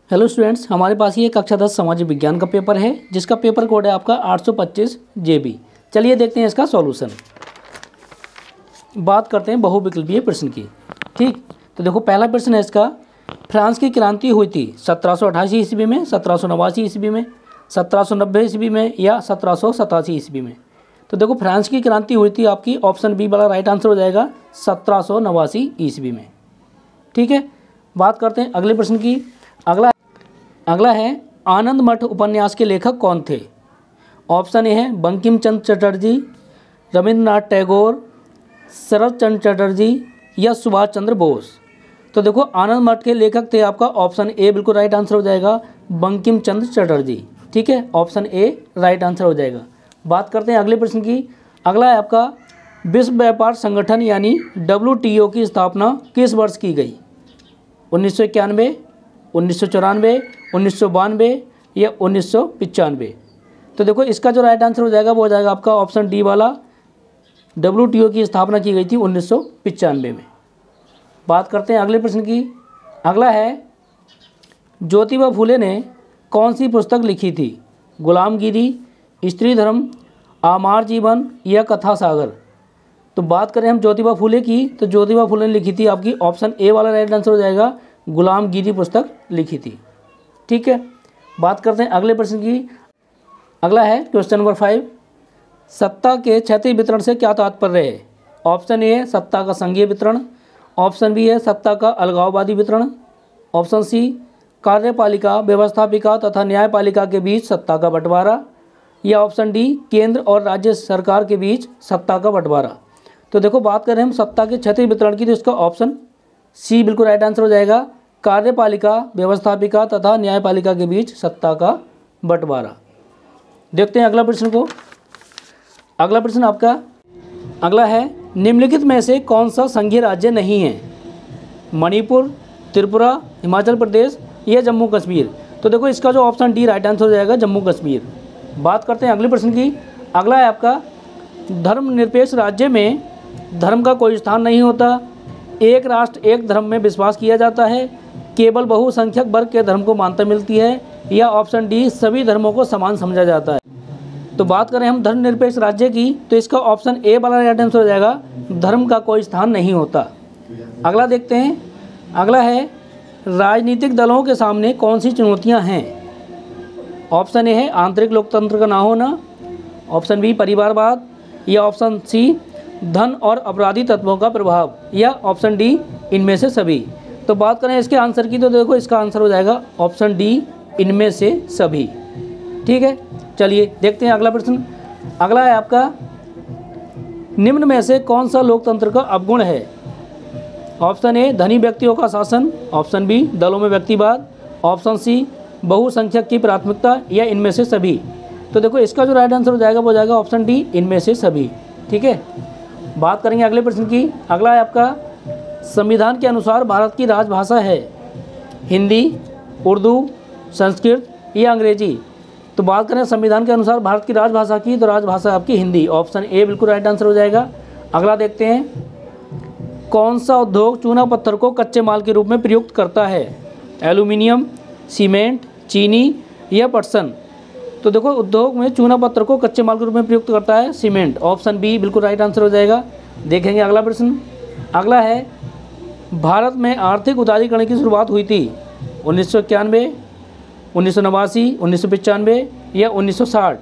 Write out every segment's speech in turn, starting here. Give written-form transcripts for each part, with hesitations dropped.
Hello students, हमारे पास ये कक्षा 10 सामाजिक विज्ञान का पेपर है जिसका पेपर कोड है आपका 825 JB। चलिए देखते हैं इसका सॉल्यूशन। बात करते हैं बहुविकल्पीय प्रश्न की। ठीक, तो देखो पहला प्रश्न है इसका, फ्रांस की क्रांति हुई थी 1788 ईस्वी में, 1789 ईस्वी में, 1790 ईस्वी में या 1787 ईस्वी में। तो देखो फ्रांस की क्रांति हुई थी आपकी ऑप्शन बी वाला राइट आंसर हो जाएगा 1789 ईस्वी में। ठीक है, बात करते हैं अगले प्रश्न की। अगला है आनंद मठ उपन्यास के लेखक कौन थे। ऑप्शन ए है बंकिम चंद्र चटर्जी, रविंद्रनाथ टैगोर, शरद चंद्र चटर्जी या सुभाष चंद्र बोस। तो देखो आनंद मठ के लेखक थे आपका ऑप्शन ए बिल्कुल राइट आंसर हो जाएगा बंकिम चंद्र चटर्जी। ठीक है, ऑप्शन ए राइट आंसर हो जाएगा। बात करते हैं अगले प्रश्न की। अगला है आपका विश्व व्यापार संगठन यानी WTO की स्थापना किस वर्ष की गई। 1991, 1994, 1992 या 1995। तो देखो इसका जो राइट आंसर हो जाएगा वो हो जाएगा आपका ऑप्शन डी वाला, WTO की स्थापना की गई थी 1995 में। बात करते हैं अगले प्रश्न की। अगला है ज्योतिबा फुले ने कौन सी पुस्तक लिखी थी। गुलामगिरी, स्त्री धर्म, आमार जीवन या कथा सागर। तो बात करें हम ज्योतिबा फुले की, तो ज्योतिबा फुले ने लिखी थी आपकी ऑप्शन ए वाला राइट आंसर हो जाएगा गुलामगिरी पुस्तक लिखी थी। ठीक है, बात करते हैं अगले प्रश्न की। अगला है क्वेश्चन नंबर 5, सत्ता के क्षैतिज वितरण से क्या तात्पर्य है। ऑप्शन ए है सत्ता का संघीय वितरण, ऑप्शन बी है सत्ता का अलगाववादी वितरण, ऑप्शन सी कार्यपालिका, व्यवस्थापिका तथा न्यायपालिका के बीच सत्ता का बंटवारा या ऑप्शन डी केंद्र और राज्य सरकार के बीच सत्ता का बंटवारा। तो देखो बात करें हम सत्ता के क्षैतिज वितरण की, तो इसका ऑप्शन सी बिल्कुल राइट आंसर हो जाएगा कार्यपालिका, व्यवस्थापिका तथा न्यायपालिका के बीच सत्ता का बंटवारा। देखते हैं अगला प्रश्न को। अगला प्रश्न आपका अगला है निम्नलिखित में से कौन सा संघीय राज्य नहीं है। मणिपुर, त्रिपुरा, हिमाचल प्रदेश या जम्मू कश्मीर। तो देखो इसका जो ऑप्शन डी राइट आंसर हो जाएगा जम्मू कश्मीर। बात करते हैं अगले प्रश्न की। अगला है आपका धर्मनिरपेक्ष राज्य में धर्म का कोई स्थान नहीं होता, एक राष्ट्र एक धर्म में विश्वास किया जाता है, केवल बहुसंख्यक वर्ग के धर्म को मान्यता मिलती है या ऑप्शन डी सभी धर्मों को समान समझा जाता है। तो बात करें हम धर्मनिरपेक्ष राज्य की, तो इसका ऑप्शन ए वाला राइट आंसर हो जाएगा धर्म का कोई स्थान नहीं होता। अगला देखते हैं। अगला है राजनीतिक दलों के सामने कौन सी चुनौतियां हैं। ऑप्शन ए है आंतरिक लोकतंत्र का ना होना, ऑप्शन बी परिवारवाद या ऑप्शन सी धन और अपराधी तत्वों का प्रभाव या ऑप्शन डी इनमें से सभी। तो बात करें इसके आंसर की, तो देखो इसका आंसर हो जाएगा ऑप्शन डी इनमें से सभी। ठीक है, चलिए देखते हैं अगला प्रश्न। अगला है आपका निम्न में से कौन सा लोकतंत्र का अवगुण है। ऑप्शन ए धनी व्यक्तियों का शासन, ऑप्शन बी दलों में व्यक्तिवाद, ऑप्शन सी बहुसंख्यक की प्राथमिकता या इनमें से सभी। तो देखो इसका जो राइट आंसर हो जाएगा वो हो जाएगा ऑप्शन डी इनमें से सभी। ठीक है, बात करेंगे अगले प्रश्न की। अगला है आपका संविधान के अनुसार भारत की राजभाषा है हिंदी, उर्दू, संस्कृत या अंग्रेजी। तो बात करें संविधान के अनुसार भारत की राजभाषा की, तो राजभाषा आपकी हिंदी, ऑप्शन ए बिल्कुल राइट आंसर हो जाएगा। अगला देखते हैं कौन सा उद्योग चूना पत्थर को कच्चे माल के रूप में प्रयुक्त करता है। एल्यूमिनियम, सीमेंट, चीनी या पटसन। तो देखो उद्योग में चूना पत्थर को कच्चे माल के रूप में प्रयुक्त करता है सीमेंट, ऑप्शन बी बिल्कुल राइट आंसर हो जाएगा। देखेंगे अगला प्रश्न। अगला है भारत में आर्थिक उदारीकरण की शुरुआत हुई थी 1991, 1989, 1995 या 1960।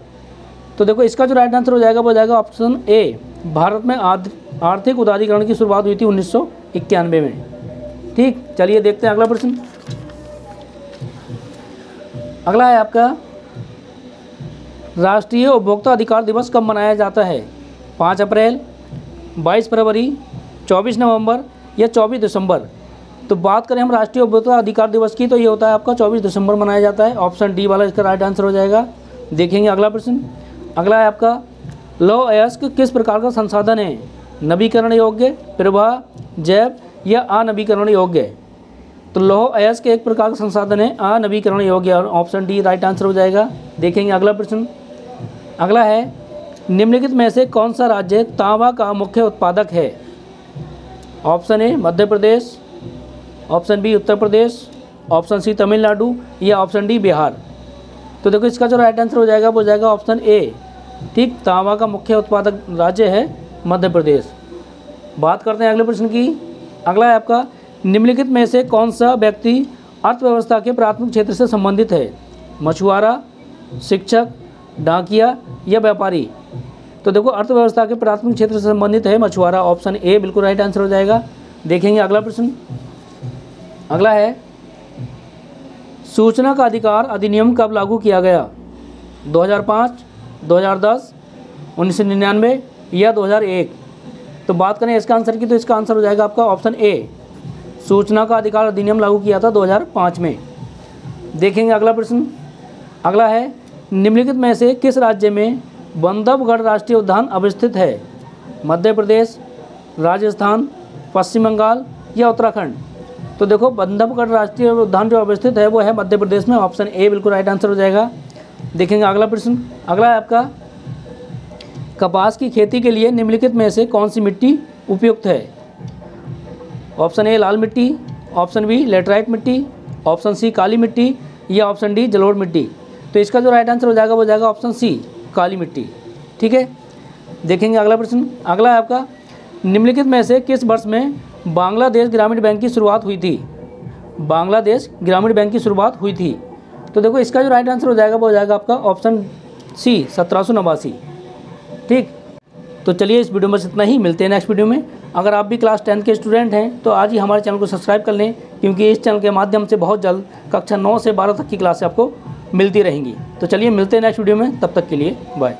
तो देखो इसका जो राइट आंसर हो जाएगा वो हो जाएगा ऑप्शन ए, भारत में आर्थिक उदारीकरण की शुरुआत हुई थी 1991 में। ठीक, चलिए देखते हैं अगला प्रश्न। अगला है आपका राष्ट्रीय उपभोक्ता अधिकार दिवस कब मनाया जाता है। 5 अप्रैल, 22 फरवरी, 24 नवंबर या 24 दिसंबर। तो बात करें हम राष्ट्रीय उपभोक्ता अधिकार दिवस की, तो ये होता है आपका 24 दिसंबर मनाया जाता है, ऑप्शन डी वाला इसका राइट आंसर हो जाएगा। देखेंगे अगला प्रश्न। अगला है आपका लौह अयस्क किस प्रकार का संसाधन है। नवीकरण योग्य, प्रवाह, जैव या अनवीकरण योग्य। तो लौह अयस्क एक प्रकार का संसाधन है अनवीकरण योग्य, ऑप्शन डी राइट आंसर हो जाएगा। देखेंगे अगला प्रश्न। अगला है निम्नलिखित में से कौन सा राज्य तांबा का मुख्य उत्पादक है। Option A Madhya Pradesh, option B Uttar Pradesh, option C Tamil Nadu या ऑप्शन डी बिहार। तो देखो इसका जो राइट आंसर हो जाएगा वो जाएगा ऑप्शन ए। ठीक, तांबा का मुख्य उत्पादक राज्य है मध्य प्रदेश। बात करते हैं अगले प्रश्न की। अगला है आपका, निम्नलिखित में से कौन सा व्यक्ति अर्थव्यवस्था के प्राथमिक क्षेत्र से संबंधित है? मछुआरा, शिक्षक, डाकिया या व्यापारी। तो देखो अर्थव्यवस्था के प्राथमिक क्षेत्र से संबंधित है मछुआरा, ऑप्शन ए बिल्कुल राइट आंसर हो जाएगा। देखेंगे अगला प्रश्न। अगला है, सूचना का अधिकार अधिनियम कब लागू किया गया? 2005, 2010, 1999 या 2001। तो बात करें इसका आंसर की, तो इसका आंसर हो जाएगा आपका ऑप्शन ए। सूचना का अधिकार अधिनियम लागू किया था 2005 में। देखेंगे अगला प्रश्न। अगला है, निम्नलिखित में से किस राज्य में बंधवगढ़ राष्ट्रीय उद्यान अवस्थित है? मध्य प्रदेश, राजस्थान, पश्चिम बंगाल या उत्तराखंड। तो देखो बंधवगढ़ राष्ट्रीय उद्यान जो अवस्थित है वो है मध्य प्रदेश में, ऑप्शन ए बिल्कुल राइट आंसर हो जाएगा। देखेंगे अगला प्रश्न। अगला है आपका, कपास की खेती के लिए निम्नलिखित में से कौन सी मिट्टी उपयुक्त है? ऑप्शन ए लाल मिट्टी, ऑप्शन बी लेटराइट मिट्टी, ऑप्शन सी काली मिट्टी या ऑप्शन डी जलोढ़ मिट्टी। तो इसका जो राइट आंसर हो जाएगा वो जाएगा ऑप्शन सी काली मिट्टी। ठीक है, देखेंगे अगला प्रश्न। अगला है आपका, निम्नलिखित में से किस वर्ष में बांग्लादेश ग्रामीण बैंक की शुरुआत हुई थी? बांग्लादेश ग्रामीण बैंक की शुरुआत हुई थी। तो देखो इसका जो राइट आंसर हो जाएगा वो हो जाएगा आपका ऑप्शन सी 1789। ठीक, तो चलिए इस वीडियो में बस इतना ही, मिलते हैं नेक्स्ट वीडियो में। अगर आप भी क्लास 10 के स्टूडेंट हैं तो आज ही हमारे चैनल को सब्सक्राइब कर लें, क्योंकि इस चैनल के माध्यम से बहुत जल्द कक्षा 9 से 12 तक की क्लासें आपको मिलती रहेंगी। तो चलिए मिलते हैं नेक्स्ट वीडियो में, तब तक के लिए बाय।